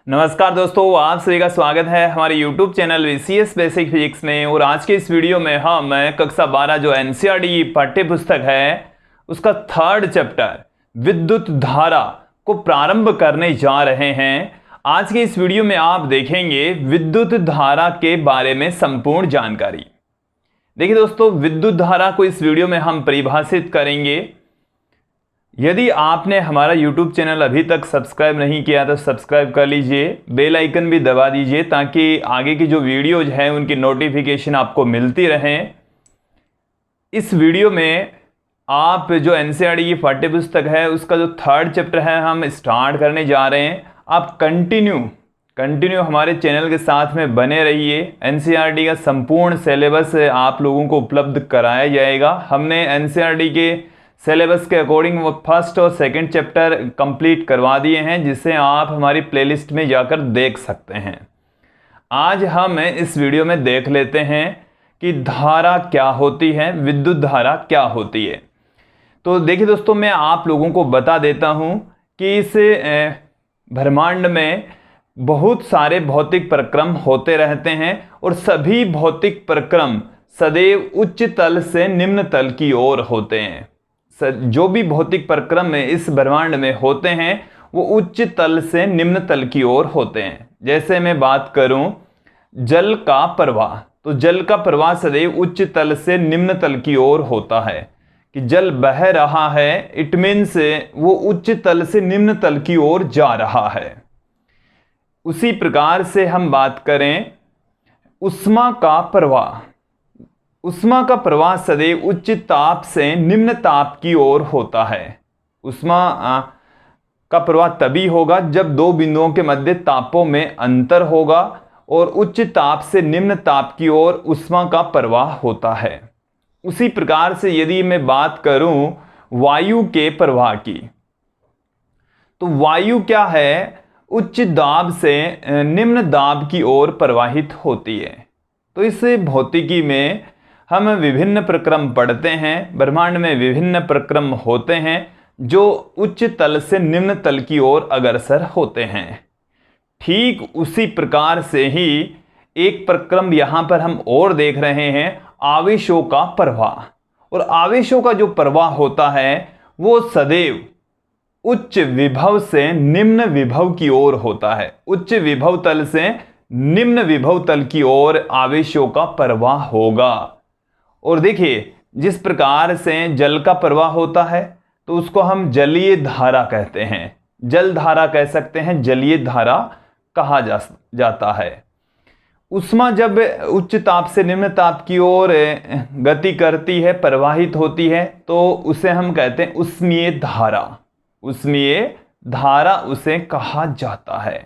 नमस्कार दोस्तों, आप सभी का स्वागत है हमारे YouTube channel VCS basic physics में। और आज के इस वीडियो में हम कक्षा 12 जो NCERT पाठ्य पुस्तक है उसका थर्ड चैप्टर विद्युत धारा को प्रारंभ करने जा रहे हैं। आज के इस वीडियो में आप देखेंगे विद्युत धारा के बारे में संपूर्ण जानकारी। देखिए दोस्तों, विद्युत धारा को इस वीडियो में हम परिभाषित करेंगे। यदि आपने हमारा YouTube चैनल अभी तक सब्सक्राइब नहीं किया तो सब्सक्राइब कर लीजिए, बेल आइकन भी दबा दीजिए ताकि आगे की जो वीडियोज हैं उनकी नोटिफिकेशन आपको मिलती रहें। इस वीडियो में आप जो NCERT की पाठ्य पुस्तक है उसका जो थर्ड चैप्टर है हम स्टार्ट करने जा रहे हैं। आप कंटिन्यू हमारे चैनल के साथ में बने रहिए। NCERT का संपूर्ण सिलेबस आप लोगों को उपलब्ध कराया जाएगा। हमने NCERT के सिलेबस के अकॉर्डिंग वो फर्स्ट और सेकंड चैप्टर कंप्लीट करवा दिए हैं, जिसे आप हमारी प्लेलिस्ट में जाकर देख सकते हैं। आज हम इस वीडियो में देख लेते हैं कि धारा क्या होती है, विद्युत धारा क्या होती है। तो देखिए दोस्तों, मैं आप लोगों को बता देता हूं कि इस ब्रह्मांड में बहुत सारे भौतिक प्रक्रम होते रहते हैं और सभी भौतिक प्रक्रम सदैव उच्च तल से निम्न तल की ओर होते हैं। जो भी भौतिक प्रक्रम में इस ब्रह्मांड में होते हैं वो उच्च तल से निम्न तल की ओर होते हैं। जैसे मैं बात करूं जल का प्रवाह, तो जल का प्रवाह सदैव उच्च तल से निम्न तल की ओर होता है। कि जल बह रहा है, इट मीन्स वो उच्च तल से निम्न तल की ओर जा रहा है। उसी प्रकार से हम बात करें उष्मा का प्रवाह, उष्मा का प्रवाह सदैव उच्च ताप से निम्न ताप की ओर होता है। उष्मा का प्रवाह तभी होगा जब दो बिंदुओं के मध्य तापों में अंतर होगा और उच्च ताप से निम्न ताप की ओर उष्मा का प्रवाह होता है। उसी प्रकार से यदि मैं बात करूं वायु के प्रवाह की, तो वायु क्या है, उच्च दाब से निम्न दाब की ओर प्रवाहित होती है। तो इस भौतिकी में हम विभिन्न प्रक्रम पढ़ते हैं। ब्रह्मांड में विभिन्न प्रक्रम होते हैं जो उच्च तल से निम्न तल की ओर अग्रसर होते हैं। ठीक उसी प्रकार से ही एक प्रक्रम यहां पर हम और देख रहे हैं, आवेशों का प्रवाह। और आवेशों का जो प्रवाह होता है वो सदैव उच्च विभव से निम्न विभव की ओर होता है। उच्च विभव तल से निम्न विभव तल की ओर आवेशों का प्रवाह होगा। और देखिए, जिस प्रकार से जल का प्रवाह होता है तो उसको हम जलीय धारा कहते हैं, जल धारा कह सकते हैं, जलीय धारा कहा जाता है। उष्मा जब उच्च ताप से निम्न ताप की ओर गति करती है, प्रवाहित होती है, तो उसे हम कहते हैं उष्मीय धारा। उष्मीय धारा उसे कहा जाता है।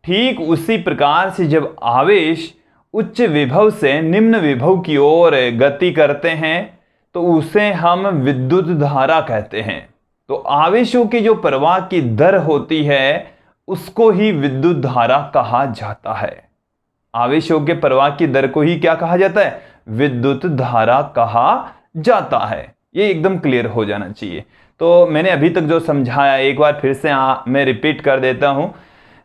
ठीक उसी प्रकार से जब आवेश उच्च विभव से निम्न विभव की ओर गति करते हैं तो उसे हम विद्युत धारा कहते हैं। तो आवेशों की जो प्रवाह की दर होती है उसको ही विद्युत धारा कहा जाता है। आवेशों के प्रवाह की दर को ही क्या कहा जाता है, विद्युत धारा कहा जाता है। ये एकदम क्लियर हो जाना चाहिए। तो मैंने अभी तक जो समझाया एक बार फिर से मैं रिपीट कर देता हूं।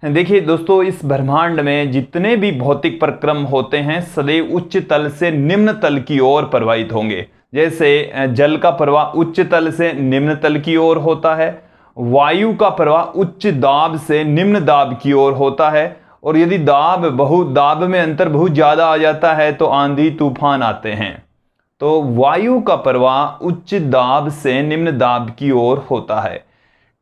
देखिए दोस्तों, इस ब्रह्मांड में जितने भी भौतिक प्रक्रम होते हैं सदैव उच्च तल से निम्न तल की ओर प्रवाहित होंगे। जैसे जल का प्रवाह उच्च तल से निम्न तल की ओर होता है, वायु का प्रवाह उच्च दाब से निम्न दाब की ओर होता है, और यदि दाब में अंतर बहुत ज्यादा आ जाता है तो आंधी तूफान आते हैं। तो वायु का प्रवाह उच्च दाब से निम्न दाब की ओर होता है।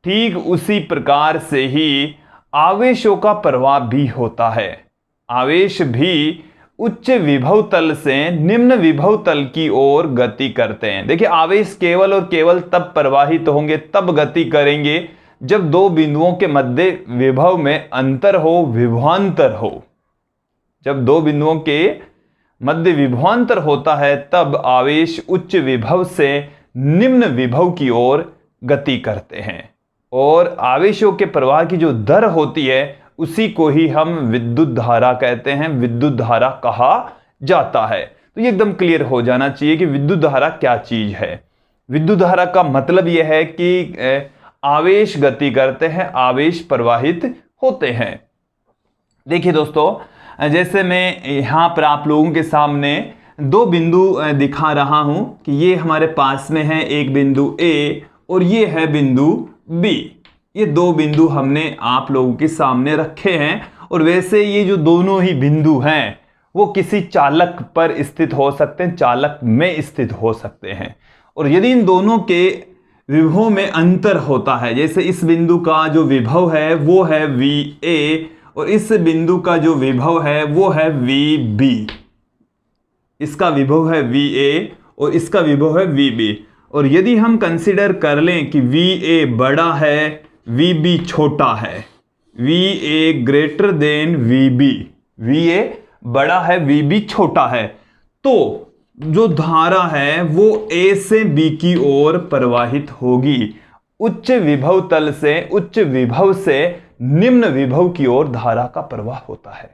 ठीक उसी प्रकार से ही आवेशों का प्रवाह भी होता है। आवेश भी उच्च विभव तल से निम्न विभव तल की ओर गति करते हैं। देखिए, आवेश केवल और केवल तब प्रवाहित होंगे, तब गति करेंगे जब दो बिंदुओं के मध्य विभव में अंतर हो, विभवांतर हो। जब दो बिंदुओं के मध्य विभवांतर होता है तब आवेश उच्च विभव से निम्न विभव की ओर गति करते हैं। और आवेशों के प्रवाह की जो दर होती है उसी को ही हम विद्युत धारा कहते हैं, विद्युत धारा कहा जाता है। तो ये एकदम क्लियर हो जाना चाहिए कि विद्युत धारा क्या चीज है। विद्युत धारा का मतलब यह है कि आवेश गति करते हैं, आवेश प्रवाहित होते हैं। देखिए दोस्तों, जैसे मैं यहाँ पर आप लोगों के सामने दो बिंदु दिखा रहा हूँ कि ये हमारे पास में है एक बिंदु A और ये है बिंदु B। ये दो बिंदु हमने आप लोगों के सामने रखे हैं और वैसे ये जो दोनों ही बिंदु हैं वो किसी चालक पर स्थित हो सकते हैं, चालक में स्थित हो सकते हैं। और यदि इन दोनों के विभव में अंतर होता है, जैसे इस बिंदु का जो विभव है वो है VA और इस बिंदु का जो विभव है वो है VB। इसका विभव है VA और इसका विभव है VB। और यदि हम कंसीडर कर लें कि VA बड़ा है, VB छोटा है, VA greater than VB, VA बड़ा है, VB छोटा है, तो जो धारा है वो A से B की ओर प्रवाहित होगी। उच्च विभव तल से, उच्च विभव से निम्न विभव की ओर धारा का प्रवाह होता है।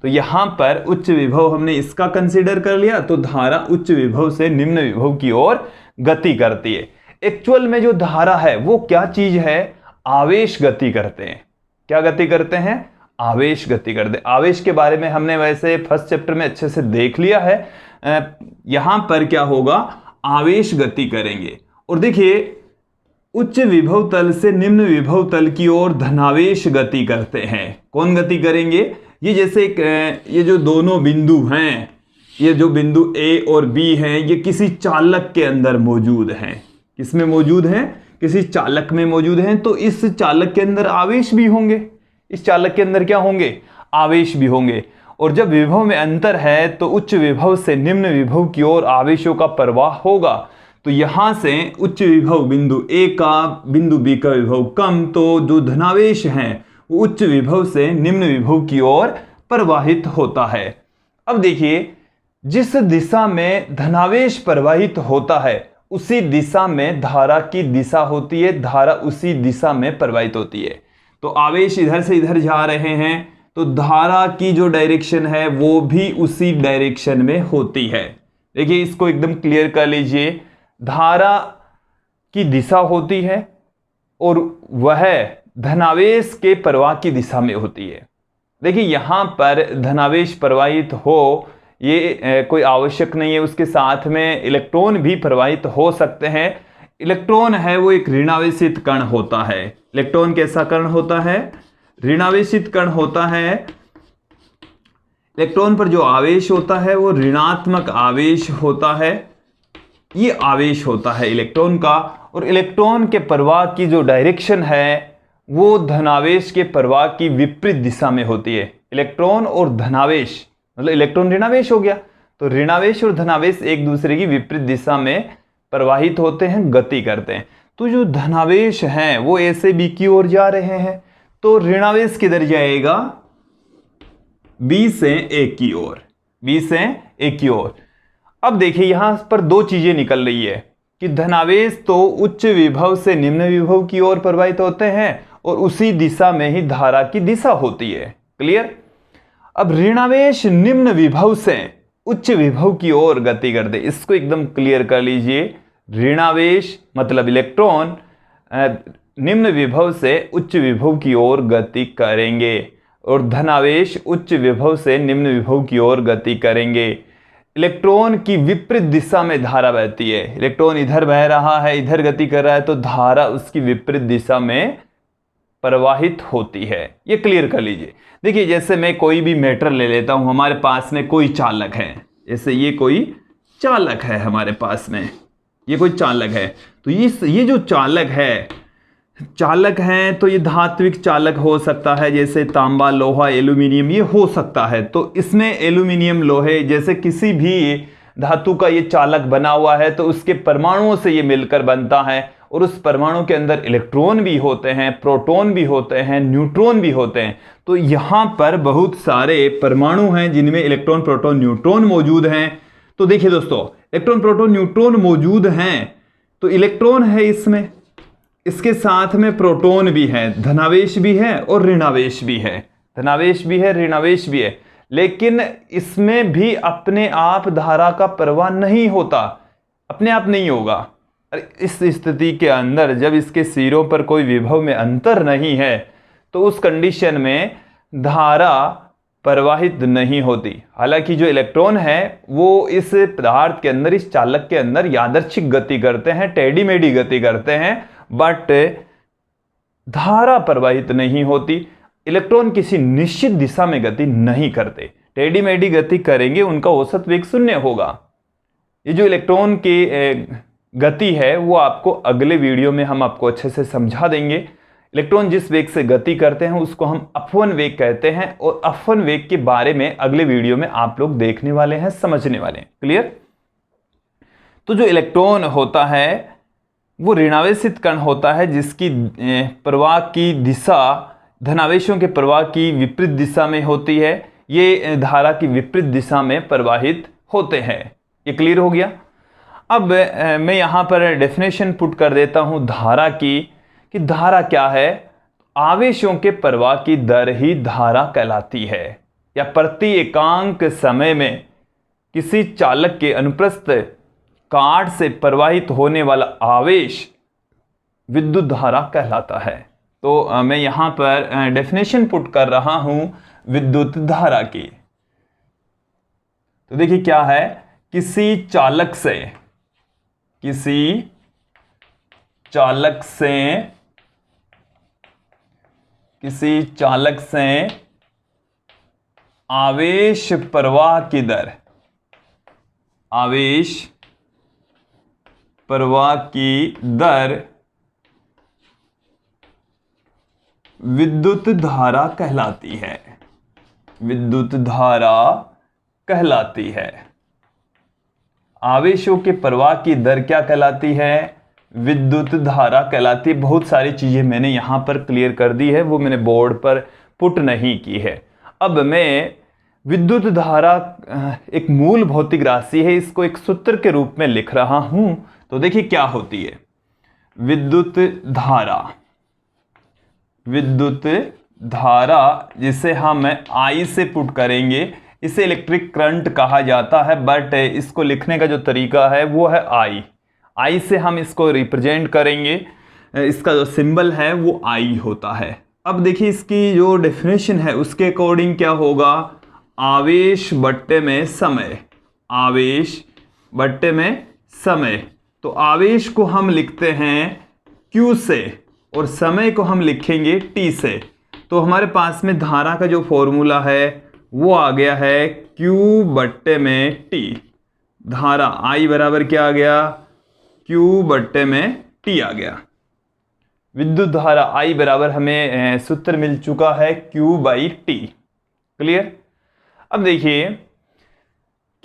तो यहां पर उच्च विभव हमने इसका कंसीडर कर लिया, तो धारा उच्च विभव से निम्न विभव की ओर गति करती है। एक्चुअल में जो धारा है वो क्या चीज है? आवेश गति करते हैं। क्या गति करते हैं? आवेश गति करते हैं। आवेश के बारे में हमने वैसे फर्स्ट चैप्टर में अच्छे से देख लिया है। यहां पर क्या होगा? आवेश गति करेंगे। और देखिए, उच्च विभव तल से निम्न विभव तल की ओर धनावेश गति करते हैं। कौन गति करेंगे? ये जैसे ये जो दोनों बिंदु हैं, ये जो बिंदु A और B हैं, ये किसी चालक के अंदर मौजूद हैं। किसमें मौजूद हैं? किसी चालक में मौजूद हैं। तो इस चालक के अंदर आवेश भी होंगे। इस चालक के अंदर क्या होंगे? आवेश भी होंगे। और जब विभव में अंतर है तो उच्च विभव से निम्न विभव की ओर आवेशों का प्रवाह होगा। तो यहां से उच्च विभव बिंदु A का बिंदु B का विभव कम, तो जो धनावेश हैं वो उच्च विभव से निम्न विभव की ओर प्रवाहित होता है। अब देखिए, जिस दिशा में धनावेश प्रवाहित होता है उसी दिशा में धारा की दिशा होती है, धारा उसी दिशा में प्रवाहित होती है। तो आवेश इधर से इधर जा रहे हैं तो धारा की जो डायरेक्शन है वो भी उसी डायरेक्शन में होती है। देखिए, इसको एकदम क्लियर कर लीजिए। धारा की दिशा होती है और वह धनावेश के प्रवाह की दिशा में होती है। देखिए, यहां पर धनावेश प्रवाहित हो ये कोई आवश्यक नहीं है, उसके साथ में इलेक्ट्रॉन भी प्रवाहित हो सकते हैं। इलेक्ट्रॉन है वो एक ऋणावेशित कण होता है। इलेक्ट्रॉन कैसा कण होता है? ऋणावेशित कण होता है। इलेक्ट्रॉन पर जो आवेश होता है वो ऋणात्मक आवेश होता है। ये आवेश होता है इलेक्ट्रॉन का। और इलेक्ट्रॉन के प्रवाह की जो डायरेक्शन है वो धनावेश के प्रवाह की विपरीत दिशा में होती है। इलेक्ट्रॉन और धनावेश, मतलब इलेक्ट्रॉन ऋणावेश हो गया, तो ऋणावेश और धनावेश एक दूसरे की विपरीत दिशा में प्रवाहित होते हैं, गति करते हैं। तो जो धनावेश हैं वो A से B की ओर जा रहे हैं, तो ऋणावेश किधर जाएगा? B से A की ओर, B से A की ओर। अब देखिए, यहां पर दो चीजें निकल रही है कि धनावेश तो उच्च विभव से निम्न विभव की ओर प्रवाहित होते हैं और उसी दिशा में ही धारा की दिशा होती है। क्लियर? अब ऋणावेश निम्न विभव से उच्च विभव की ओर गति करते, इसको एकदम क्लियर कर लीजिए। ऋणावेश मतलब इलेक्ट्रॉन निम्न विभव से उच्च विभव की ओर गति करेंगे और धनावेश उच्च विभव से निम्न विभव की ओर गति करेंगे। इलेक्ट्रॉन की विपरीत दिशा में धारा बहती है। इलेक्ट्रॉन इधर बह रहा है, इधर गति कर रहा है, तो धारा उसकी विपरीत दिशा में प्रवाहित होती है। ये क्लियर कर लीजिए। देखिए, जैसे मैं कोई भी मैटर ले लेता हूं, हमारे पास में कोई चालक है, जैसे ये कोई चालक है हमारे पास में, ये कोई चालक है। तो ये जो चालक है तो ये धात्विक चालक हो सकता है, जैसे तांबा, लोहा, एल्यूमिनियम, ये हो सकता है। तो इसमें एल्यूमिनियम, लोहे जैसे किसी भी धातु का ये चालक बना हुआ है तो उसके परमाणुओं से ये मिलकर बनता है और उस परमाणु के अंदर इलेक्ट्रॉन भी होते हैं, प्रोटॉन भी होते हैं, न्यूट्रॉन भी होते हैं। तो यहाँ पर बहुत सारे परमाणु हैं जिनमें इलेक्ट्रॉन, प्रोटॉन, न्यूट्रॉन मौजूद हैं। तो देखिए दोस्तों, इलेक्ट्रॉन, प्रोटॉन, न्यूट्रॉन मौजूद हैं, तो इलेक्ट्रॉन है इसमें, इसके साथ में प्रोटॉन भी है, धनावेश भी है और ऋणावेश भी है, धनावेश भी है, ऋणावेश भी है। लेकिन इसमें भी अपने आप धारा का प्रवाह नहीं होता, अपने आप नहीं होगा। इस स्थिति के अंदर जब इसके सिरों पर कोई विभव में अंतर नहीं है तो उस कंडीशन में धारा प्रवाहित नहीं होती। हालांकि जो इलेक्ट्रॉन है वो इस पदार्थ के अंदर, इस चालक के अंदर यादृच्छिक गति करते हैं, टेढ़ी मेढ़ी गति करते हैं, बट धारा प्रवाहित नहीं होती। इलेक्ट्रॉन किसी निश्चित दिशा में गति नहीं करते, टेढ़ी मेढ़ी गति करेंगे, उनका औसत वेग 0 होगा। ये जो इलेक्ट्रॉन की गति है वो आपको अगले वीडियो में हम आपको अच्छे से समझा देंगे। इलेक्ट्रॉन जिस वेग से गति करते हैं उसको हम अपवन वेग कहते हैं, और अपवन वेग के बारे में अगले वीडियो में आप लोग देखने वाले हैं, समझने वाले हैं। क्लियर? तो जो इलेक्ट्रॉन होता है वो ऋणावेशित कण होता है, जिसकी प्रवाह की दिशा धनावेशों के प्रवाह की विपरीत दिशा में होती है। ये धारा की विपरीत दिशा में प्रवाहित होते हैं। ये क्लियर हो गया? अब मैं यहाँ पर डेफिनेशन पुट कर देता हूँ धारा की, कि धारा क्या है। आवेशों के प्रवाह की दर ही धारा कहलाती है, या प्रति एकांक समय में किसी चालक के अनुप्रस्थ काट से प्रवाहित होने वाला आवेश विद्युत धारा कहलाता है। तो मैं यहां पर डेफिनेशन पुट कर रहा हूं विद्युत धारा की। तो देखिए क्या है, किसी चालक से आवेश प्रवाह की दर विद्युत धारा कहलाती है। आवेशों के प्रवाह की दर क्या कहलाती है? विद्युत धारा कहलाती है। बहुत सारी चीजें मैंने यहां पर क्लियर कर दी है, वो मैंने बोर्ड पर पुट नहीं की है। अब मैं विद्युत धारा एक मूल भौतिक राशि है, इसको एक सूत्र के रूप में लिख रहा हूं। तो देखिए क्या होती है विद्युत धारा, जिसे हम I से पुट करेंगे। इसे इलेक्ट्रिक करंट कहा जाता है, बट इसको लिखने का जो तरीका है वो है I से हम इसको रिप्रेजेंट करेंगे। इसका जो सिंबल है वो I होता है। अब देखिए इसकी जो डेफिनेशन है उसके अकॉर्डिंग क्या होगा, आवेश बट्टे में समय। तो आवेश को हम लिखते हैं Q से और समय को हम लिखेंगे T से। तो हमारे पास में धारा का जो फॉर्मूला है वो आ गया है Q बट्टे में T। धारा I बराबर क्या आ गया, Q बट्टे में T आ गया। विद्युत धारा I बराबर हमें सूत्र मिल चुका है Q बाई T। क्लियर? अब देखिए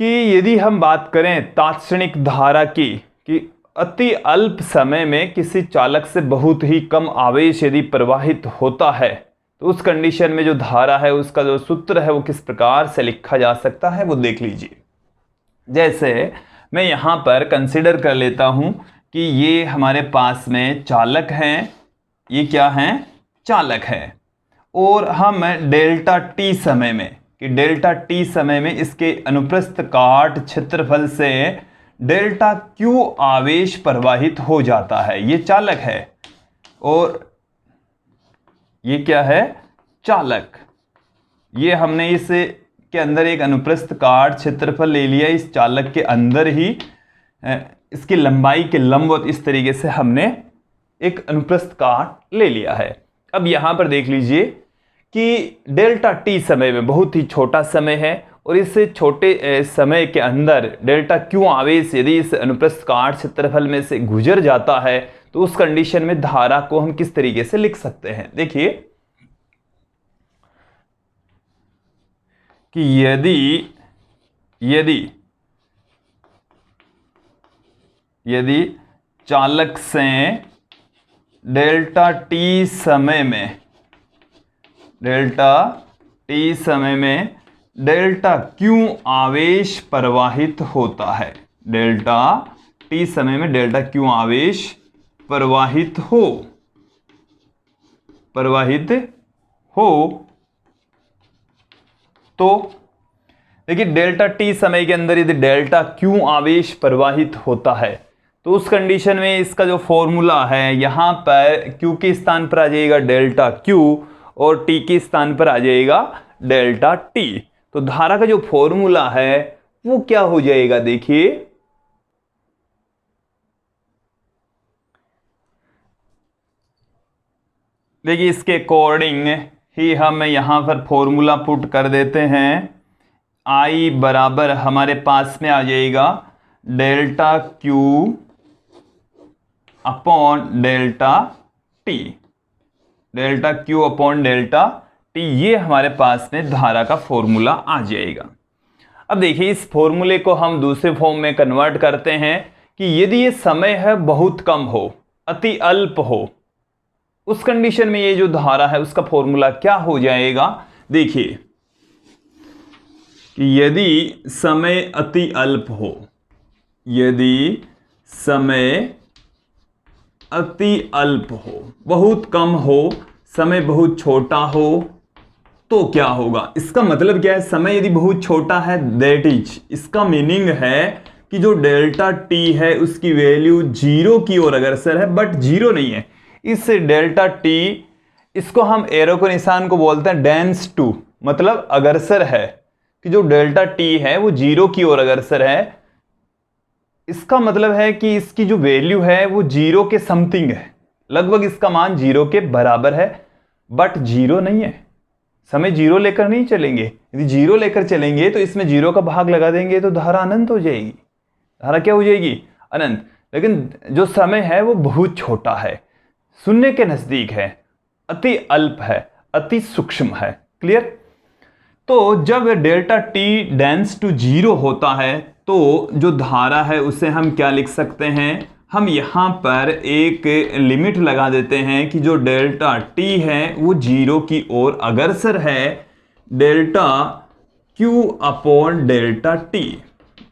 कि यदि हम बात करें तात्क्षणिक धारा की, कि अति अल्प समय में किसी चालक से बहुत ही कम आवेश यदि प्रवाहित होता है, तो उस कंडीशन में जो धारा है उसका जो सूत्र है वो किस प्रकार से लिखा जा सकता है वो देख लीजिए। जैसे मैं यहाँ पर कंसिडर कर लेता हूँ कि ये हमारे पास में चालक हैं, ये क्या हैं, चालक हैं, और हम डेल्टा टी समय में इसके अनुप्रस्थ काट क्षेत्रफल से डेल्टा क्यू आवेश प्रवाहित हो जाता है। ये चालक है और ये क्या है, चालक। ये हमने इस के अंदर एक अनुप्रस्थ काट क्षेत्रफल ले लिया, इस चालक के अंदर ही इसकी लंबाई के लंबवत इस तरीके से हमने एक अनुप्रस्थ काट ले लिया है। अब यहां पर देख लीजिए कि डेल्टा टी समय में बहुत ही छोटा समय है, और इस छोटे समय के अंदर डेल्टा क्यू आवेश यदि इस अनुप्रस्थ काट क्षेत्रफल में से गुजर जाता है, तो उस कंडीशन में धारा को हम किस तरीके से लिख सकते हैं। देखिए कि यदि चालक से डेल्टा टी समय में डेल्टा क्यू आवेश प्रवाहित होता है, डेल्टा टी समय में डेल्टा क्यू आवेश प्रवाहित हो तो देखिए डेल्टा टी समय के अंदर यदि डेल्टा क्यू आवेश प्रवाहित होता है, तो उस कंडीशन में इसका जो फॉर्मूला है यहां पर क्यू के स्थान पर आ जाएगा डेल्टा क्यू और टी के स्थान पर आ जाएगा डेल्टा टी। तो धारा का जो फॉर्मूला है वो क्या हो जाएगा, देखिए इसके अकॉर्डिंग ही हम यहां पर फॉर्मूला पुट कर देते हैं। आई बराबर हमारे पास में आ जाएगा delta Q upon delta T, delta Q upon delta T, ये हमारे पास में धारा का फॉर्मूला आ जाएगा। अब देखिए इस फॉर्मूले को हम दूसरे फॉर्म में कन्वर्ट करते हैं कि यदि ये समय है बहुत कम हो, अति अल्प हो, उस कंडीशन में ये जो धारा है उसका फॉर्मूला क्या हो जाएगा। देखिए कि यदि समय अति अल्प हो, यदि समय अति अल्प हो, बहुत कम हो, समय बहुत छोटा हो, तो क्या होगा। इसका मतलब क्या है, समय यदि बहुत छोटा है दैट इज, इसका मीनिंग है कि जो डेल्टा टी है उसकी वैल्यू जीरो की ओर अग्रसर है, बट जीरो नहीं है। इस डेल्टा टी, इसको हम एरो के निशान को बोलते हैं डेंस टू, मतलब अग्रसर है, कि जो डेल्टा टी है वो जीरो की ओर अग्रसर है। इसका मतलब है कि इसकी जो वैल्यू है वो जीरो के समथिंग है, लगभग इसका मान जीरो के बराबर है, बट जीरो नहीं है। समय जीरो लेकर नहीं चलेंगे, यदि जीरो लेकर चलेंगे तो इसमें जीरो का भाग लगा देंगे तो धारा अनंत हो जाएगी। धारा क्या हो जाएगी, अनंत। लेकिन जो समय है वो बहुत छोटा है, शून्य के नजदीक है, अति अल्प है, अति सूक्ष्म है। क्लियर। तो जब delta T tends to zero होता है तो जो धारा है उसे हम क्या लिख सकते हैं, हम यहां पर एक लिमिट लगा देते हैं कि जो डेल्टा टी है वो जीरो की ओर अग्रसर है, delta Q upon delta T,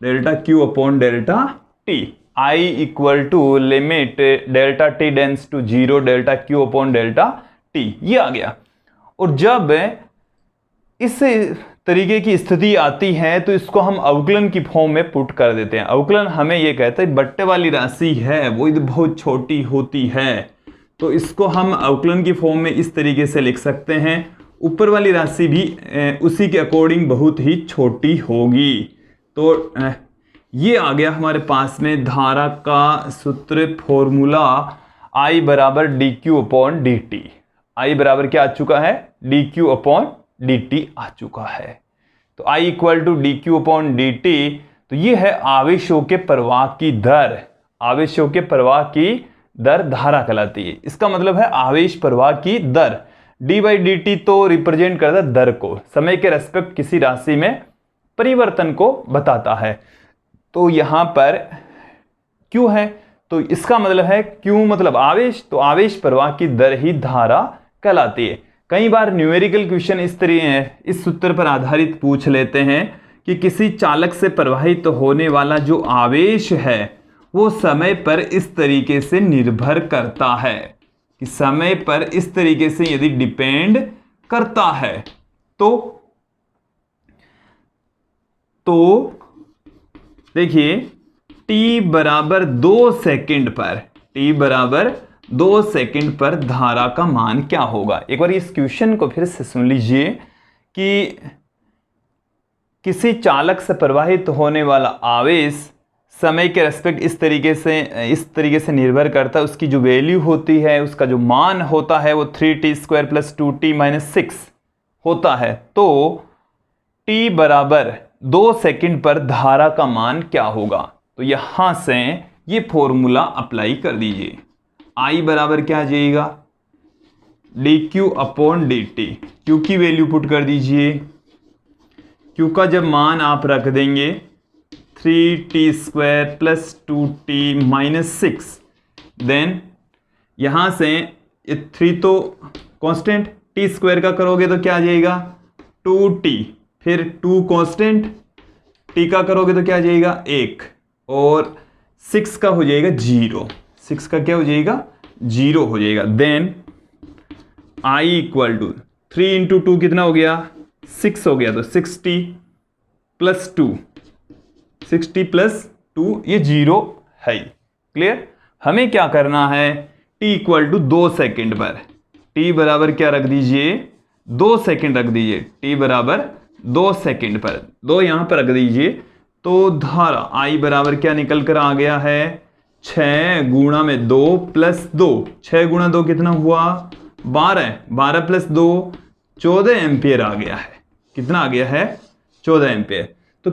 delta Q upon delta T. I equal to limit delta T tends to zero delta Q upon delta T, ये आ गया। और जब इस तरीके की स्थिति आती है तो इसको हम अवकलन की फॉर्म में पुट कर देते हैं। अवकलन हमें ये कहते हैं बट्टे वाली राशि है वो यदि बहुत छोटी होती है तो इसको हम अवकलन की फॉर्म में इस तरीके से लिख सकते हैं, ऊपर वाली राशि भी उसी के अकॉर्डिंग बहुत ही छोटी होगी। तो ये आ गया हमारे पास में धारा का सूत्र फॉर्मूला, I बराबर D Q upon D T. I बराबर क्या आ चुका है, D Q upon D T आ चुका है। तो I equal to D Q upon D T, तो ये है आवेशों के प्रवाह की दर। आवेशों के प्रवाह की दर धारा कहलाती है। इसका मतलब है आवेश प्रवाह की दर। डी बाई डी टी तो रिप्रेजेंट करता है दर को, समय के रेस्पेक्ट किसी राशि में परिवर्तन को बताता है। तो यहां पर क्यू है तो इसका मतलब है क्यू मतलब आवेश, तो आवेश प्रवाह की दर ही धारा कहलाती है। कई बार न्यूमेरिकल क्वेश्चन इस सूत्र पर आधारित पूछ लेते हैं कि किसी चालक से प्रवाहित होने वाला जो आवेश है वो समय पर इस तरीके से निर्भर करता है, कि समय पर इस तरीके से यदि डिपेंड करता है तो देखिए t बराबर 2 सेकंड पर, t बराबर 2 सेकंड पर धारा का मान क्या होगा। एक बार इस क्वेश्चन को फिर से सुन लीजिए कि किसी चालक से प्रवाहित होने वाला आवेश समय के रेस्पेक्ट इस तरीके से निर्भर करता है। उसकी जो वैल्यू होती है, उसका जो मान होता है वो 3t square plus 2t minus 6 होता है। तो t बराबर 2 सेकंड पर धारा का मान क्या होगा। तो यहां से ये फॉर्मूला अप्लाई कर दीजिए। I बराबर क्या आ जाएगा, D Q upon D T. Q की वैल्यू पुट कर दीजिए। क्यू का जब मान आप रख देंगे 3t square plus 2t minus 6, then यहां से 3 तो कांस्टेंट, t स्क्वायर का करोगे तो क्या आ जाएगा 2t, फिर 2 कांस्टेंट, t का करोगे तो क्या आ जाएगा 1, और 6 का हो जाएगा 0। 6 का क्या हो जाएगा 0 हो जाएगा। Then I equal to 3 into 2 कितना हो गया 6 हो गया, तो 60 प्लस 2, 60 प्लस 2 ये 0 है। क्लियर। हमें क्या करना है, t इक्वल टू 2 सेकेंड पर t बराबर क्या रख दीजिए 2 सेकंड रख दीजिए, t बराबर 2 सेकंड पर, 2 यहां पर रख दीजिए, तो धारा I बराबर क्या निकल कर आ गया है, 6 गुणा में 2 प्लस 2, 6 गुणा 2 कितना हुआ, 12, 12 प्लस 2 14 एम्पियर आ गया है। कितना आ गया है, 14 एम्पियर। तो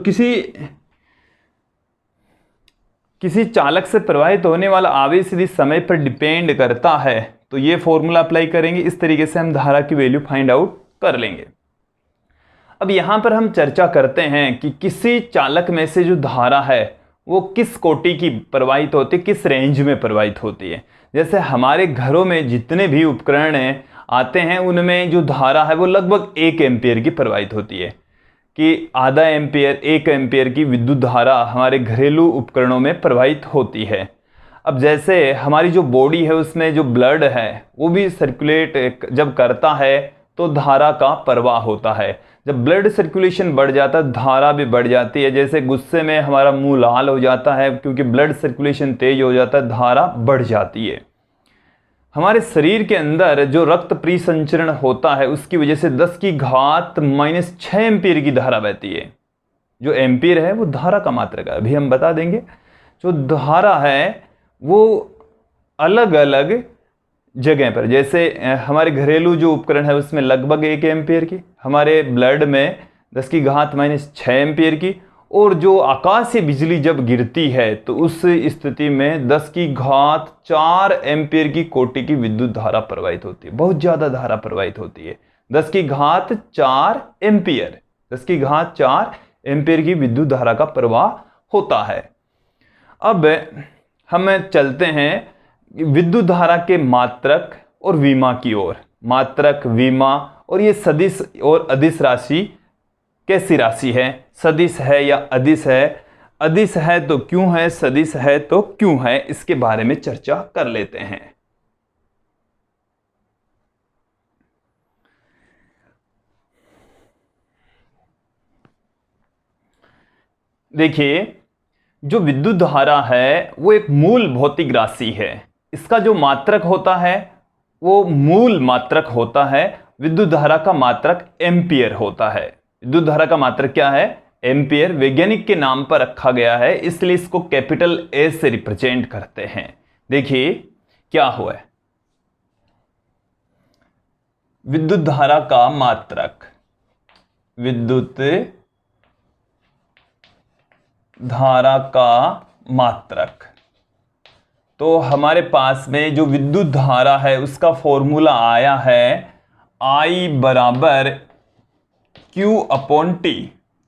किसी चालक से प्रवाहित होने वाला आवेश यदि समय पर डिपेंड करता है तो ये फॉर्मूला अप्लाई करेंगे, इस तरीके से हम धारा की वैल्यू फाइंड आउट कर लेंगे। अब यहां पर हम चर्चा करते हैं कि किसी चालक में से जो धारा है वो किस कोटि की प्रवाहित होती है, किस रेंज में प्रवाहित होती है। जैसे हमारे घरों में जितने भी उपकरण आते हैं उनमें जो धारा है वो लगभग 1 एम्पियर की प्रवाहित होती है, कि आधा एम्पियर 1 एम्पियर की विद्युत धारा हमारे घरेलू उपकरणों में प्रवाहित होती है। अब जैसे हमारी जो बॉडी है उसमें जो ब्लड है वो भी सर्कुलेट जब करता है तो धारा का प्रवाह होता है। जब ब्लड सर्कुलेशन बढ़ जाता है धारा भी बढ़ जाती है। जैसे गुस्से में हमारा मुंह लाल हो जाता है, क्योंकि ब्लड सर्कुलेशन तेज हो जाता है, धारा बढ़ जाती है। हमारे शरीर के अंदर जो रक्त परिसंचरण होता है उसकी वजह से 10 की घात -6 एम्पियर की धारा बहती है। जो एम्पियर है वो धारा का मात्रक है, अभी हम बता देंगे। जो धारा है वो अलग अलग जगह पर, जैसे हमारे घरेलू जो उपकरण है उसमें लगभग 1 एम्पियर की, हमारे ब्लड में 10 की घात -6 एम्पियर की, और जो आकाशीय बिजली जब गिरती है तो उस स्थिति में 10 की घात 4 एम्पियर की कोटि की विद्युत धारा प्रवाहित होती है। बहुत ज्यादा धारा प्रवाहित होती है, 10 की घात 4 एम्पियर, 10 की घात 4 एम्पियर की विद्युत धारा का प्रवाह होता है। अब हम चलते हैं विद्युत धारा के मात्रक और विमा की ओर। मात्रक, विमा और ये सदिश और अदिश राशि कैसी राशि है, सदिश है या अदिश है, अदिश है तो क्यों है, सदिश है तो क्यों है, इसके बारे में चर्चा कर लेते हैं। देखिए, जो विद्युत धारा है वो एक मूल भौतिक राशि है। इसका जो मात्रक होता है वो मूल मात्रक होता है। विद्युत धारा का मात्रक एम्पियर होता है। विद्युत धारा का मात्रक क्या है, एम्पियर। वैज्ञानिक के नाम पर रखा गया है, इसलिए इसको कैपिटल ए से रिप्रेजेंट करते हैं। देखिए क्या हुआ है, विद्युत धारा का मात्रक, विद्युत धारा का मात्रक, तो हमारे पास में जो विद्युत धारा है उसका फॉर्मूला आया है I बराबर Q/T।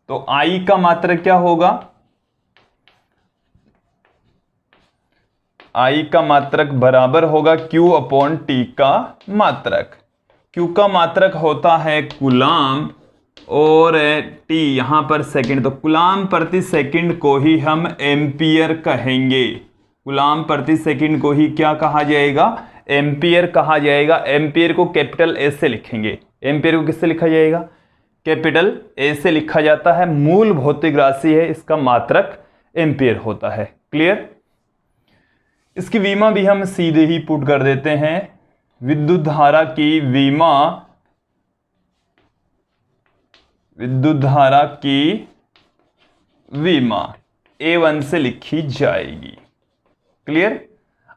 तो I का मात्रक क्या होगा, I का मात्रक बराबर होगा Q/T का मात्रक। Q का मात्रक होता है कूलाम और T यहां पर सेकंड, तो कूलाम प्रति सेकंड को ही हम एम्पियर कहेंगे। कूलाम प्रति सेकंड को ही क्या कहा जाएगा, एम्पियर कहा जाएगा। एम्पियर को कैपिटल ए से लिखेंगे। एम्पियर को किससे लिखा जाएगा, कैपिटल ए से लिखा जाता है। मूल भौतिक राशि है, इसका मात्रक एम्पियर होता है। क्लियर। इसकी विमा भी हम सीधे ही पुट कर देते हैं। विद्युत धारा की विमा, विद्युत धारा की विमा A1 से लिखी जाएगी। क्लियर।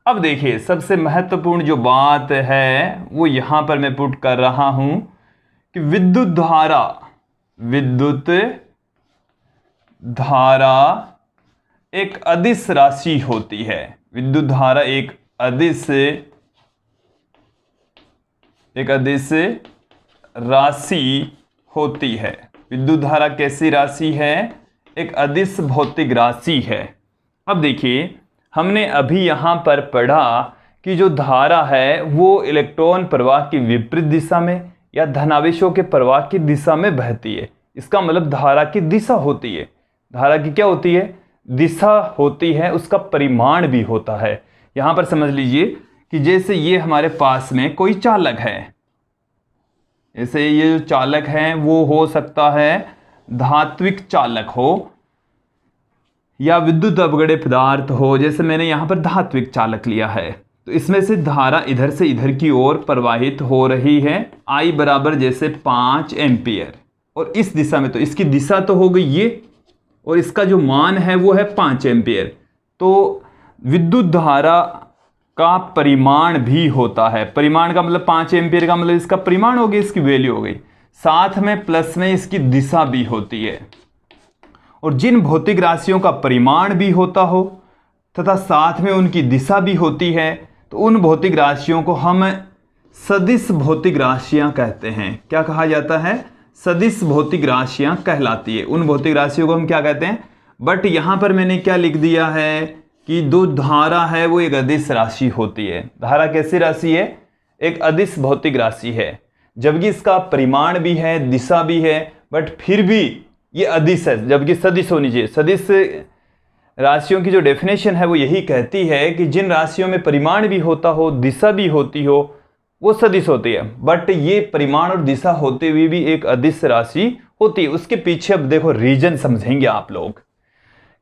अब देखिए सबसे महत्वपूर्ण जो बात है वो यहां पर मैं पुट कर रहा हूं कि विद्युत धारा एक अदिश राशि होती है। विद्युत धारा एक अदिश राशि होती है। विद्युत धारा कैसी राशि है, एक अदिश भौतिक राशि है। अब देखिए हमने अभी यहां पर पढ़ा कि जो धारा है वो इलेक्ट्रॉन प्रवाह की विपरीत दिशा में या धनावेशों के प्रवाह की दिशा में बहती है। इसका मतलब धारा की दिशा होती है। धारा की क्या होती है, दिशा होती है, उसका परिमाण भी होता है। यहां पर समझ लीजिए कि जैसे ये हमारे पास में कोई चालक है, जैसे ये जो चालक है वो हो सकता है धात्विक चालक हो या विद्युत अपगड़े पदार्थ हो। जैसे मैंने यहां पर धात्विक चालक लिया है, तो इसमें से धारा इधर से इधर की ओर प्रवाहित हो रही है, I बराबर जैसे 5 एम्पियर, और इस दिशा में तो इसकी दिशा तो हो गई ये, और इसका जो मान है वो है 5 एम्पियर। तो विद्युत धारा का परिमाण भी होता है, परिमाण का मतलब 5 एम्पियर का मतलब इसका परिमाण हो गया, इसकी वैल्यू हो गई, साथ में प्लस में इसकी दिशा भी होती है। और जिन भौतिक राशियों का परिमाण भी होता हो तथा साथ में उनकी दिशा भी होती है, तो उन भौतिक राशियों को हम सदिश भौतिक राशियां कहते हैं। क्या कहा जाता है? सदिश भौतिक राशियां कहलाती है। उन भौतिक राशियों को हम क्या कहते हैं? बट यहां पर मैंने क्या लिख दिया है कि जो धारा है वो एक अदिश राशि होती है। धारा कैसी राशि है? एक अदिश भौतिक राशि है, जबकि इसका परिमाण भी है, दिशा भी है, बट फिर भी ये अदिश है, जबकि सदिश होनी चाहिए। सदिश राशियों की जो डेफिनेशन है वो यही कहती है कि जिन राशियों में परिमाण भी होता हो, दिशा भी होती हो, वो सदिश होती है। बट ये परिमाण और दिशा होते हुए भी एक अदिश राशि होती है। उसके पीछे अब देखो रीजन समझेंगे आप लोग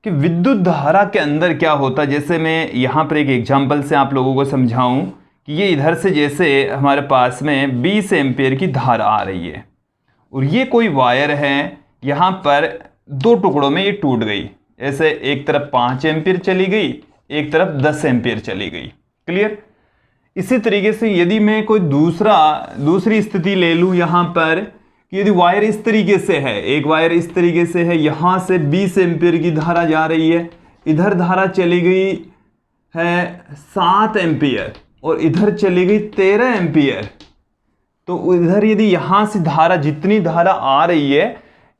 कि विद्युत धारा के अंदर क्या होता है। जैसे मैं यहाँ पर एक एग्जाम्पल से आप लोगों को समझाऊं कि ये इधर से जैसे हमारे पास में 20 एम्पियर की धारा आ रही है, और ये कोई वायर है, यहाँ पर दो टुकड़ों में ये टूट गई। ऐसे एक तरफ 5 एम्पियर चली गई, एक तरफ 10 एम्पियर चली गई। क्लियर? इसी तरीके से यदि मैं कोई दूसरी स्थिति ले लूँ यहाँ पर कि यदि वायर इस तरीके से है, एक वायर इस तरीके से है, यहाँ से 20 एम्पियर की धारा जा रही है, इधर धारा चली गई है 7 एम्पियर और इधर चली गई 13 एम्पियर। तो इधर यदि यहाँ से धारा, जितनी धारा आ रही है,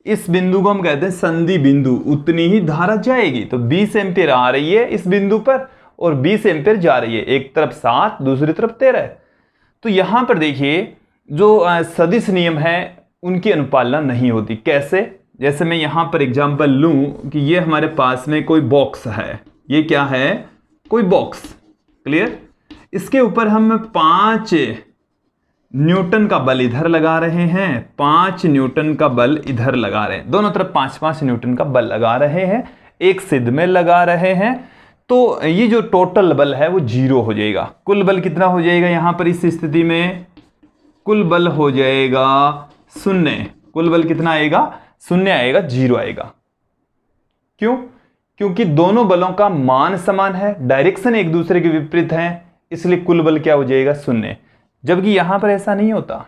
इस बिंदु को हम कहते हैं संधि बिंदु, उतनी ही धारा जाएगी। तो 20 एम्पियर आ रही है इस बिंदु पर और 20 एम्पियर जा रही है, एक तरफ 7 दूसरी तरफ 13। तो यहां पर देखिए जो सदिश नियम है उनकी अनुपालना नहीं होती। कैसे? जैसे मैं यहां पर एग्जांपल लूं कि ये हमारे पास में कोई बॉक्स है, ये क्या है? कोई बॉक्स। क्लियर? इसके ऊपर हम 5 न्यूटन का बल इधर लगा रहे हैं, 5 न्यूटन का बल इधर लगा रहे हैं, दोनों तरफ 5-5 न्यूटन का बल लगा रहे हैं, एक सिद्ध में लगा रहे हैं। तो ये जो टोटल बल है वो 0 हो जाएगा। कुल बल कितना हो जाएगा? यहां पर इस स्थिति में कुल बल हो जाएगा 0। कुल बल कितना आएगा? 0 आएगा, 0 आएगा। क्यों? क्योंकि दोनों बलों का मान समान है, डायरेक्शन एक दूसरे के विपरीत है, इसलिए कुल बल क्या हो जाएगा? 0। जबकि यहां पर ऐसा नहीं होता।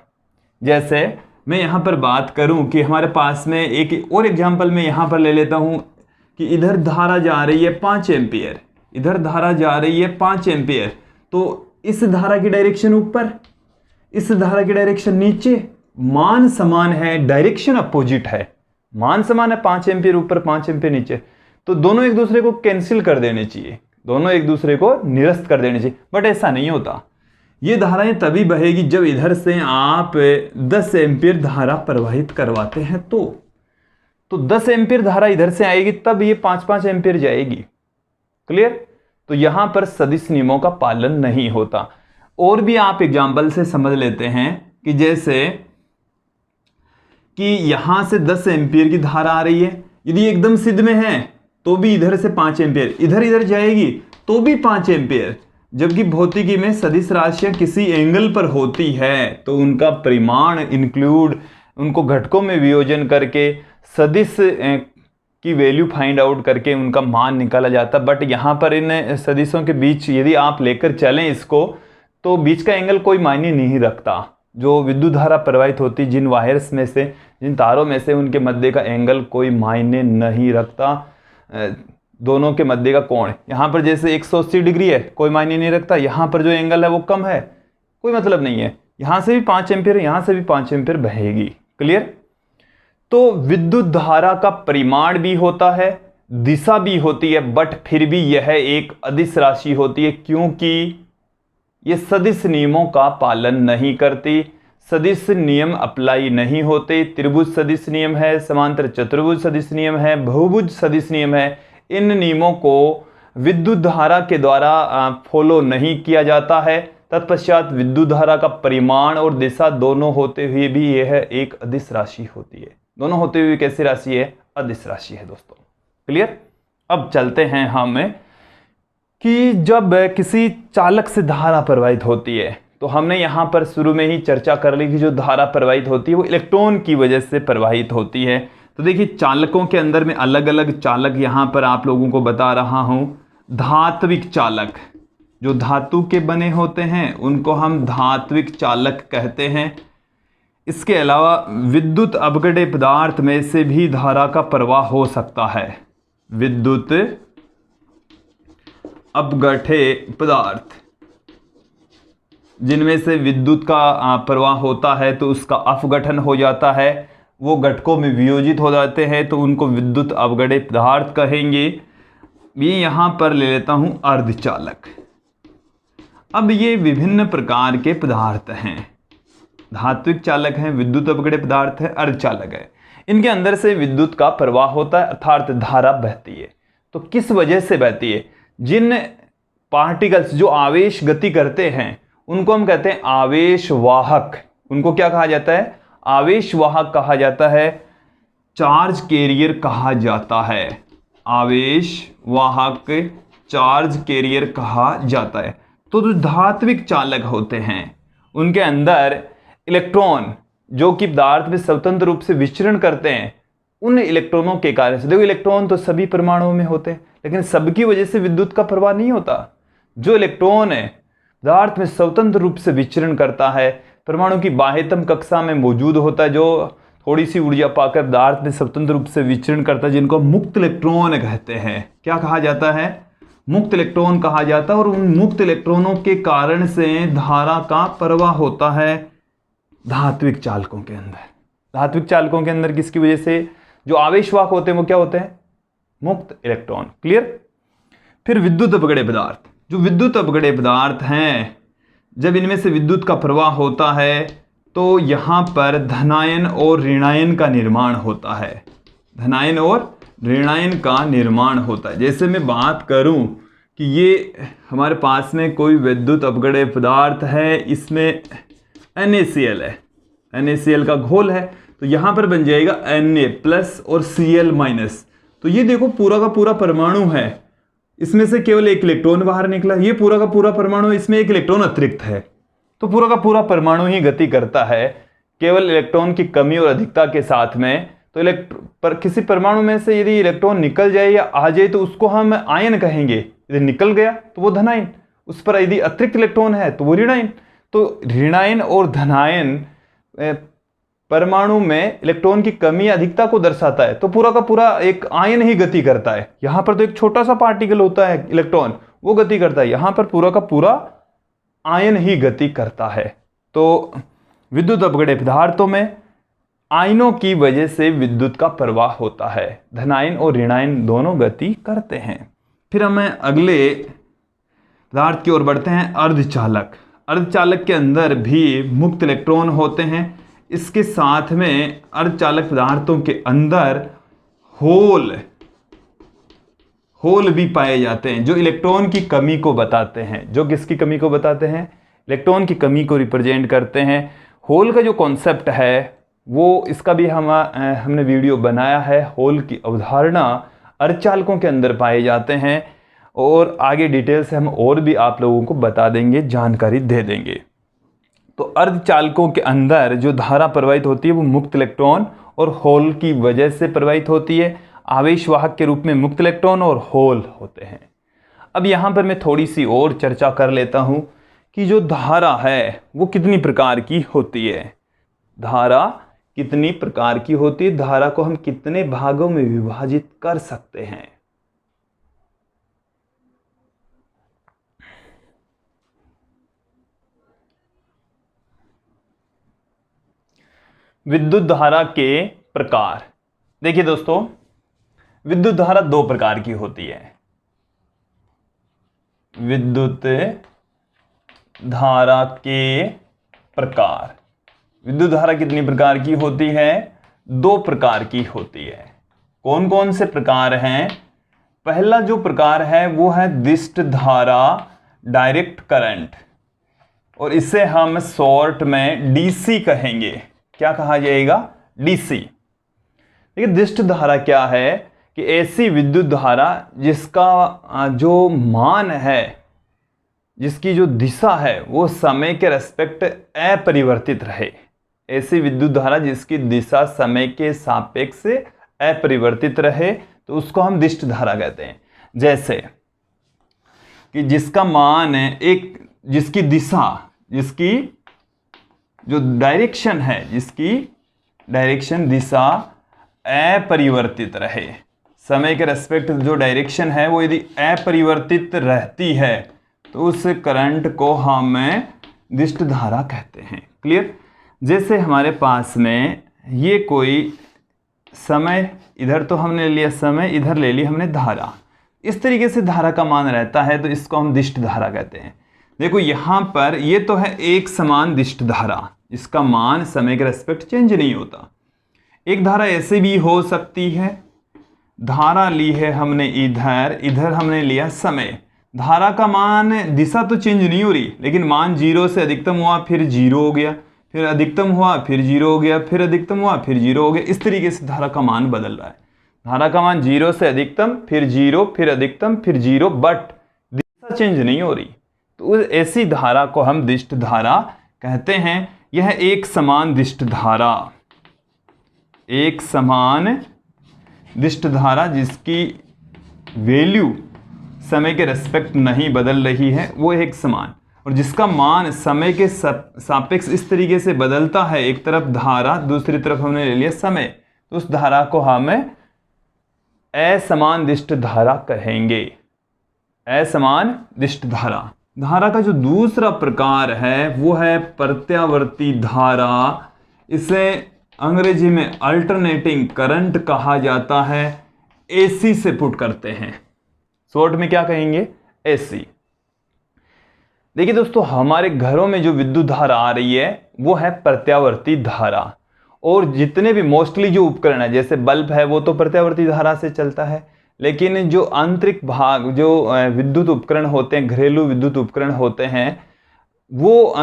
जैसे मैं यहां पर बात करूं कि हमारे पास में एक और एग्जांपल मैं यहां पर ले लेता हूं कि इधर धारा जा रही है 5 एम्पियर, इधर धारा जा रही है 5 एम्पियर। तो इस धारा की डायरेक्शन ऊपर, इस धारा की डायरेक्शन नीचे, मान समान है, डायरेक्शन अपोजिट है। मान समान है, 5 एम्पियर ऊपर 5 एम्पियर नीचे, तो दोनों एक दूसरे को कैंसिल कर देने चाहिए, दोनों एक दूसरे को निरस्त कर देने चाहिए। बट ऐसा नहीं होता। ये धाराएं तभी बहेगी जब इधर से आप 10 एम्पियर धारा प्रवाहित करवाते हैं। तो 10 एम्पियर धारा इधर से आएगी तब ये 5-5 एम्पियर जाएगी। क्लियर? तो यहां पर सदिश नियमों का पालन नहीं होता। और भी आप एग्जाम्पल से समझ लेते हैं कि जैसे कि यहां से 10 एम्पियर की धारा आ रही है, यदि एकदम सिद्ध में है तो भी इधर से 5 एम्पियर, इधर जाएगी तो भी 5 एम्पियर। जबकि भौतिकी में सदिश राशियां किसी एंगल पर होती है तो उनका परिमाण इंक्लूड, उनको घटकों में वियोजन करके सदिश की वैल्यू फाइंड आउट करके उनका मान निकाला जाता। बट यहाँ पर इन सदिशों के बीच यदि आप लेकर चलें इसको, तो बीच का एंगल कोई मायने नहीं रखता। जो विद्युत धारा प्रवाहित होती जिन वायर्स में से, जिन तारों में से, उनके मध्य का एंगल कोई मायने नहीं रखता। दोनों के मध्य का कोण यहाँ पर जैसे 180 डिग्री है, कोई मायने नहीं रखता। यहाँ पर जो एंगल है वो कम है, कोई मतलब नहीं है। यहाँ से भी 5 एम्पियर, यहाँ से भी 5 एम्पियर बहेगी। क्लियर? तो विद्युत धारा का परिमाण भी होता है, दिशा भी होती है, बट फिर भी यह एक अदिश राशि होती है क्योंकि ये सदिश नियमों का पालन नहीं करती। सदिश नियम अप्लाई नहीं होते। त्रिभुज सदिश नियम है, समांतर चतुर्भुज सदिश नियम है, बहुभुज सदिश नियम है। इन नियमों को विद्युत धारा के द्वारा फॉलो नहीं किया जाता है। तत्पश्चात विद्युत धारा का परिमाण और दिशा दोनों होते हुए भी यह एक अदिश राशि होती है। दोनों होते हुए कैसी राशि है? अदिश राशि है दोस्तों। क्लियर? अब चलते हैं हम कि जब किसी चालक से धारा प्रवाहित होती है, तो हमने यहाँ पर शुरू में ही चर्चा कर ली कि जो धारा प्रवाहित होती है वो इलेक्ट्रॉन की वजह से प्रवाहित होती है। तो देखिए चालकों के अंदर में अलग अलग चालक यहाँ पर आप लोगों को बता रहा हूँ। धात्विक चालक, जो धातु के बने होते हैं उनको हम धात्विक चालक कहते हैं। इसके अलावा विद्युत अपघट्य पदार्थ में से भी धारा का प्रवाह हो सकता है। विद्युत अपघट्य पदार्थ जिनमें से विद्युत का प्रवाह होता है तो उसका अपघटन हो जाता है, वो घटकों में वियोजित हो जाते हैं, तो उनको विद्युत अपघट्य पदार्थ कहेंगे। ये यहाँ पर ले लेता हूँ अर्धचालक। अब ये विभिन्न प्रकार के पदार्थ हैं, धात्विक चालक हैं, विद्युत अपघट्य पदार्थ है, अर्धचालक है। इनके अंदर से विद्युत का प्रवाह होता है अर्थात धारा बहती है। तो किस वजह से बहती है? जिन पार्टिकल्स जो आवेश गति करते हैं उनको हम कहते हैं आवेशवाहक। उनको क्या कहा जाता है? आवेशवाहक कहा जाता है, चार्ज कैरियर कहा जाता है। आवेशवाहक चार्ज कैरियर कहा जाता है। तो जो धात्विक चालक होते हैं उनके अंदर इलेक्ट्रॉन जो कि पदार्थ में स्वतंत्र रूप से विचरण करते हैं, उन इलेक्ट्रॉनों के कारण से, देखो इलेक्ट्रॉन तो सभी परमाणुओं में होते हैं लेकिन सबकी वजह से विद्युत का प्रवाह नहीं होता। जो इलेक्ट्रॉन है पदार्थ में स्वतंत्र रूप से विचरण करता है, परमाणु की बाह्यतम कक्षा में मौजूद होता है, जो थोड़ी सी ऊर्जा पाकर पदार्थ में स्वतंत्र रूप से विचरण करता है, जिनको मुक्त इलेक्ट्रॉन कहते हैं। क्या कहा जाता है? मुक्त इलेक्ट्रॉन कहा जाता है। और उन मुक्त इलेक्ट्रॉनों के कारण से धारा का प्रवाह होता है धात्विक चालकों के अंदर। धात्विक चालकों के अंदर किसकी वजह से? जो आवेशवाहक होते हैं वो क्या होते हैं? मुक्त इलेक्ट्रॉन। क्लियर? फिर विद्युत अपघट्य पदार्थ, जो विद्युत अपघट्य पदार्थ हैं, जब इनमें से विद्युत का प्रवाह होता है तो यहाँ पर धनायन और ऋणायन का निर्माण होता है। धनायन और ऋणायन का निर्माण होता है। जैसे मैं बात करूं कि ये हमारे पास में कोई विद्युत अपघट्य पदार्थ है, इसमें NaCl है, NaCl का घोल है, तो यहाँ पर बन जाएगा Na+ और Cl-। तो ये देखो पूरा का पूरा परमाणु है, इसमें से केवल एक इलेक्ट्रॉन बाहर निकला। ये पूरा का पूरा परमाणु, इसमें एक इलेक्ट्रॉन अतिरिक्त है, तो पूरा का पूरा परमाणु ही गति करता है केवल इलेक्ट्रॉन की कमी और अधिकता के साथ में। तो किसी परमाणु में से यदि इलेक्ट्रॉन निकल जाए या आ जाए तो उसको हम आयन कहेंगे। यदि निकल गया तो वो धनायन, उस पर यदि अतिरिक्त इलेक्ट्रॉन है तो वो ऋणायन। तो ऋणायन और धनायन परमाणु में इलेक्ट्रॉन की कमी या अधिकता को दर्शाता है, तो पूरा का पूरा एक आयन ही गति करता है। यहां पर तो एक छोटा सा पार्टिकल होता है इलेक्ट्रॉन, वो गति करता है, यहां पर पूरा का पूरा आयन ही गति करता है। तो विद्युत अपघट्य पदार्थों में आयनों की वजह से विद्युत का प्रवाह होता है। धनायन और ऋणायन दोनों गति करते हैं। फिर हमें अगले पदार्थ की ओर बढ़ते हैं, अर्धचालक। अर्धचालक के अंदर भी मुक्त इलेक्ट्रॉन होते हैं। इसके साथ में अर्धचालक पदार्थों के अंदर होल भी पाए जाते हैं, जो इलेक्ट्रॉन की कमी को बताते हैं। जो किसकी कमी को बताते हैं? इलेक्ट्रॉन की कमी को रिप्रेजेंट करते हैं। होल का जो कॉन्सेप्ट है वो, इसका भी हमने वीडियो बनाया है। होल की अवधारणा अर्धचालकों के अंदर पाए जाते हैं और आगे डिटेल से हम और भी आप लोगों को बता देंगे, जानकारी दे देंगे। तो अर्धचालकों के अंदर जो धारा प्रवाहित होती है वो मुक्त इलेक्ट्रॉन और होल की वजह से प्रवाहित होती है। आवेशवाहक के रूप में मुक्त इलेक्ट्रॉन और होल होते हैं। अब यहाँ पर मैं थोड़ी सी और चर्चा कर लेता हूँ कि जो धारा है वो कितनी प्रकार की होती है। धारा कितनी प्रकार की होती है, धारा को हम कितने भागों में विभाजित कर सकते हैं। विद्युत धारा के प्रकार। देखिए दोस्तों, विद्युत धारा दो प्रकार की होती है। विद्युत धारा के प्रकार। विद्युत धारा कितनी प्रकार की होती है? दो प्रकार की होती है। कौन कौन से प्रकार हैं? पहला जो प्रकार है वो है दिष्ट धारा, डायरेक्ट करंट, और इसे हम शॉर्ट में डीसी कहेंगे। क्या कहा जाएगा? डीसी। देखिए दिष्ट धारा क्या है कि ऐसी विद्युत धारा जिसका जो मान है, जिसकी जो दिशा है वो समय के रेस्पेक्ट अपरिवर्तित रहे। ऐसी विद्युत धारा जिसकी दिशा समय के सापेक्ष अपरिवर्तित रहे तो उसको हम दिष्ट धारा कहते हैं। जैसे कि जिसका मान है जिसकी दिशा, जिसकी जो डायरेक्शन है, जिसकी डायरेक्शन दिशा अपरिवर्तित रहे, समय के रेस्पेक्ट जो डायरेक्शन है वो यदि अपरिवर्तित रहती है तो उस करंट को हम दिष्ट धारा कहते हैं। क्लियर? जैसे हमारे पास में ये कोई समय, इधर तो हमने लिया समय, इधर ले ली हमने धारा, इस तरीके से धारा का मान रहता है तो इसको हम दिष्ट धारा कहते हैं। देखो यहाँ पर ये तो है एक समान दिष्ट धारा, इसका मान समय के रेस्पेक्ट चेंज नहीं होता। एक धारा ऐसे भी हो सकती है, धारा ली है हमने इधर, इधर हमने लिया समय, धारा का मान दिशा तो चेंज नहीं हो रही लेकिन मान 0 से अधिकतम हुआ फिर 0 हो गया, फिर अधिकतम हुआ फिर 0 हो गया, फिर अधिकतम हुआ फिर 0 हो गया। इस तरीके से धारा का मान बदल रहा है। धारा का मान 0 से अधिकतम, फिर 0, फिर अधिकतम, फिर 0, बट दिशा चेंज नहीं हो रही तो ऐसी धारा को हम दिष्ट धारा कहते हैं। यह एक समान दिष्ट धारा, एक समान दिष्ट धारा जिसकी वैल्यू समय के रेस्पेक्ट नहीं बदल रही है वो एक समान, और जिसका मान समय के सापेक्ष इस तरीके से बदलता है, एक तरफ धारा दूसरी तरफ हमने ले लिया समय, तो उस धारा को हम असमान दिष्ट धारा कहेंगे। असमान दिष्ट धारा। धारा का जो दूसरा प्रकार है वो है प्रत्यावर्ती धारा। इसे अंग्रेजी में अल्टरनेटिंग करंट कहा जाता है। एसी से पुट करते हैं, शॉर्ट में क्या कहेंगे? एसी। देखिए दोस्तों, हमारे घरों में जो विद्युत धारा आ रही है वो है प्रत्यावर्ती धारा, और जितने भी मोस्टली जो उपकरण है, जैसे बल्ब है वो तो प्रत्यावर्ती धारा से चलता है, लेकिन जो आंतरिक भाग जो विद्युत उपकरण होते हैं, घरेलू विद्युत उपकरण होते हैं, वो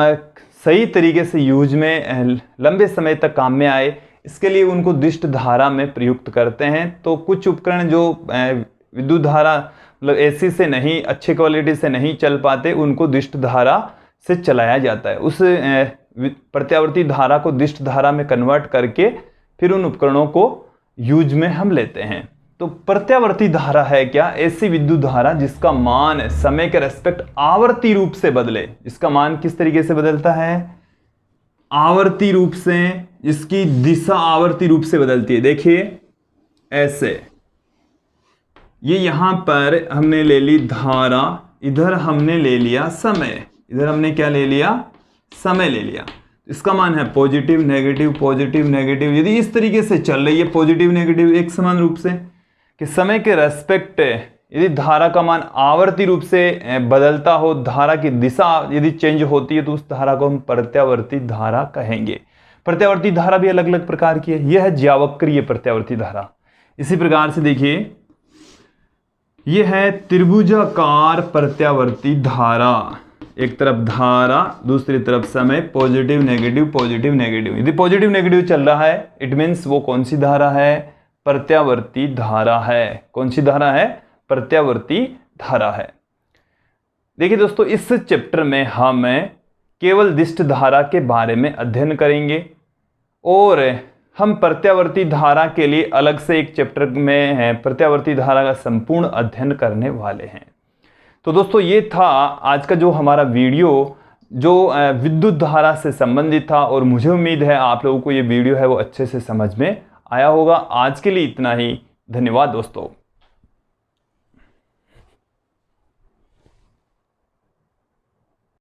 सही तरीके से यूज में लंबे समय तक काम में आए, इसके लिए उनको दिष्ट धारा में प्रयुक्त करते हैं। तो कुछ उपकरण जो विद्युत धारा मतलब एसी से नहीं, अच्छे क्वालिटी से नहीं चल पाते, उनको दिष्ट धारा से चलाया जाता है। उस प्रत्यावर्ती धारा को दिष्ट धारा में कन्वर्ट करके फिर उन उपकरणों को यूज में हम लेते हैं। तो प्रत्यावर्ती धारा है क्या? ऐसी विद्युत धारा जिसका मान समय के रेस्पेक्ट आवर्ती रूप से बदले। इसका मान किस तरीके से बदलता है? आवर्ती रूप से, इसकी दिशा आवर्ती रूप से बदलती है। देखिए ऐसे, ये यहां पर हमने ले ली धारा, इधर हमने ले लिया समय, इधर हमने क्या ले लिया? समय ले लिया। इसका मान है पॉजिटिव नेगेटिव, पॉजिटिव नेगेटिव। यदि इस तरीके से चल रही है पॉजिटिव नेगेटिव एक समान रूप से, कि समय के रेस्पेक्ट यदि धारा का मान आवर्ती रूप से बदलता हो, धारा की दिशा यदि चेंज होती है, तो उस धारा को हम प्रत्यावर्ती धारा कहेंगे। प्रत्यावर्ती धारा भी अलग अलग प्रकार की है। यह है ज्यावक्रीय प्रत्यावर्ती धारा। इसी प्रकार से देखिए, यह है त्रिभुजाकार प्रत्यावर्ती धारा। एक तरफ धारा, दूसरी तरफ समय, पॉजिटिव नेगेटिव, पॉजिटिव नेगेटिव। यदि पॉजिटिव नेगेटिव चल रहा है, इट मीन्स वो कौन सी धारा है? प्रत्यावर्ती धारा है। कौन सी धारा है? प्रत्यावर्ती धारा है। देखिए दोस्तों, इस चैप्टर में हम केवल दिष्ट धारा के बारे में अध्ययन करेंगे, और हम प्रत्यावर्ती धारा के लिए अलग से एक चैप्टर में प्रत्यावर्ती धारा का संपूर्ण अध्ययन करने वाले हैं। तो दोस्तों, ये था आज का जो हमारा वीडियो, जो विद्युत धारा से संबंधित था, और मुझे उम्मीद है आप लोगों को ये वीडियो है वो अच्छे से समझ में आया होगा। आज के लिए इतना ही। धन्यवाद दोस्तों।